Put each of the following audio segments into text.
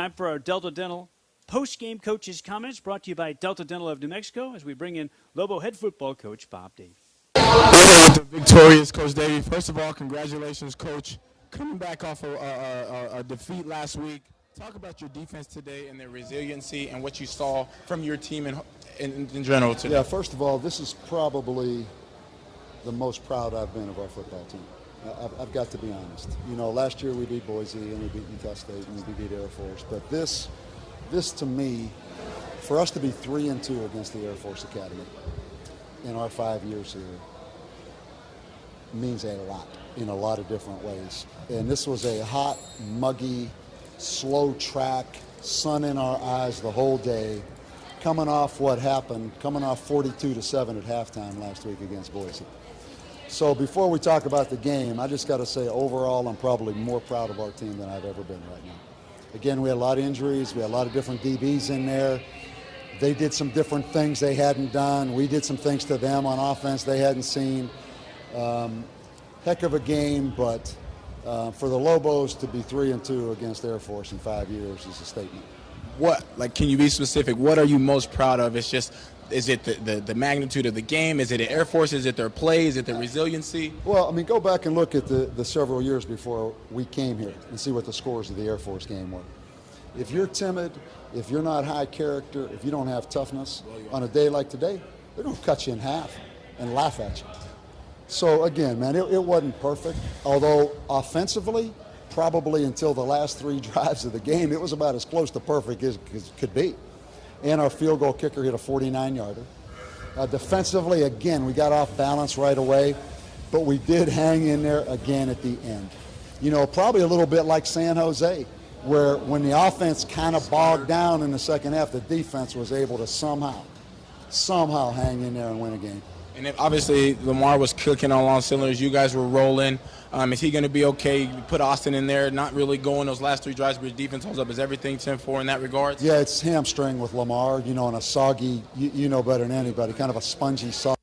time for our Delta Dental post-game coaches' comments brought to you by Delta Dental of New Mexico as we bring in Lobo head football coach Bob Davie. With the victorious Coach Davie. First of all, congratulations, Coach. Coming back off a defeat last week, talk about your defense today and their resiliency and what you saw from your team in general today. Yeah, first of all, this is probably the most proud I've been of our football team. I've got to be honest. You know, last year we beat Boise and we beat Utah State and we beat Air Force. But this to me, for us to be 3-2 against the Air Force Academy in our 5 years here means a lot in a lot of different ways. And this was a hot, muggy, slow track, sun in our eyes the whole day, coming off what happened, coming off 42-7 at halftime last week against Boise. So before we talk about the game, I just got to say overall I'm probably more proud of our team than I've ever been right now. Again, we had a lot of injuries. We had a lot of different DBs in there. They did some different things they hadn't done. We did some things to them on offense they hadn't seen. Heck of a game, but for the Lobos to be 3-2 against Air Force in 5 years is a statement. Can you be specific? What are you most proud of? Is it the magnitude of the game? Is it the Air Force? Is it their play? Is it the resiliency? Well, I mean, go back and look at the several years before we came here and see what the scores of the Air Force game were. If you're timid, if you're not high character, if you don't have toughness, on a day like today, they're going to cut you in half and laugh at you. So, again, man, it wasn't perfect, although offensively, probably until the last 3 drives of the game, it was about as close to perfect as could be. And our field goal kicker hit a 49-yarder. Defensively, again, we got off balance right away, but we did hang in there again at the end. You know, probably a little bit like San Jose, where when the offense kind of bogged down in the second half, the defense was able to somehow hang in there and win a game. And then obviously Lamar was cooking on all cylinders. You guys were rolling. Is he going to be okay? You put Austin in there, not really going those last 3 drives, but his defense holds up. Is everything 10-4 in that regard? Yeah, it's hamstring with Lamar, you know, on a soggy, you know better than anybody, kind of a spongy, soggy.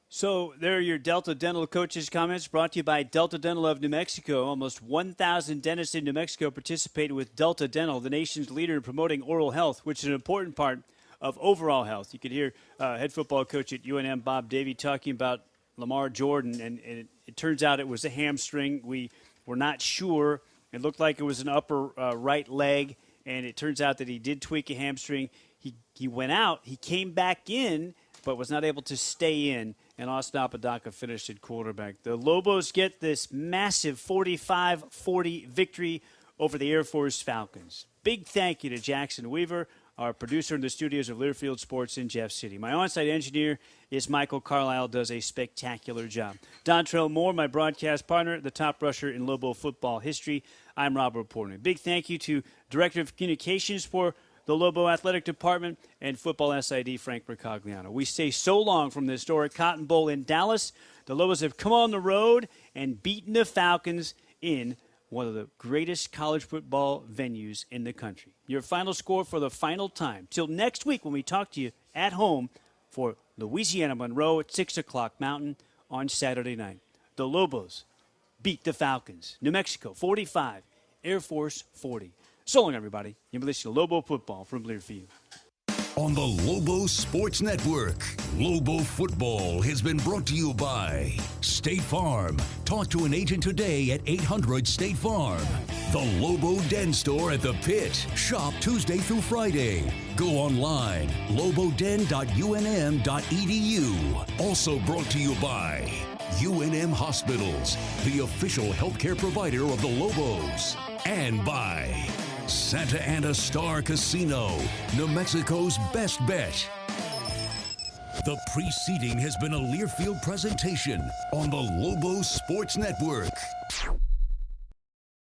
So there are your Delta Dental coaches' comments brought to you by Delta Dental of New Mexico. Almost 1,000 dentists in New Mexico participated with Delta Dental, the nation's leader in promoting oral health, which is an important part of overall health. You could hear head football coach at UNM, Bob Davie, talking about Lamar Jordan, and it turns out it was a hamstring. We were not sure. It looked like it was an upper right leg, and it turns out that he did tweak a hamstring. He went out. He came back in, but was not able to stay in, and Austin Apodaca finished at quarterback. The Lobos get this massive 45-40 victory over the Air Force Falcons. Big thank you to Jackson Weaver, our producer in the studios of Learfield Sports in Jeff City. My on-site engineer is Michael Carlisle, does a spectacular job. Dontrell Moore, my broadcast partner, the top rusher in Lobo football history. I'm Robert Portman. Big thank you to Director of Communications for the Lobo Athletic Department and Football SID, Frank Mercogliano. We stay so long from the historic Cotton Bowl in Dallas. The Lobos have come on the road and beaten the Falcons in one of the greatest college football venues in the country. Your final score for the final time. Till next week when we talk to you at home for Louisiana Monroe at 6 o'clock Mountain on Saturday night. The Lobos beat the Falcons. New Mexico 45, Air Force 40. So long, everybody. You've been listening to Lobo Football from Learfield. On the Lobo Sports Network, Lobo Football has been brought to you by State Farm. Talk to an agent today at 800-STATE-FARM. The Lobo Den Store at the Pit. Shop Tuesday through Friday. Go online, loboden.unm.edu. Also brought to you by UNM Hospitals, the official healthcare provider of the Lobos. And by Santa Ana Star Casino, New Mexico's best bet. The preceding has been a Learfield presentation on the Lobo Sports Network.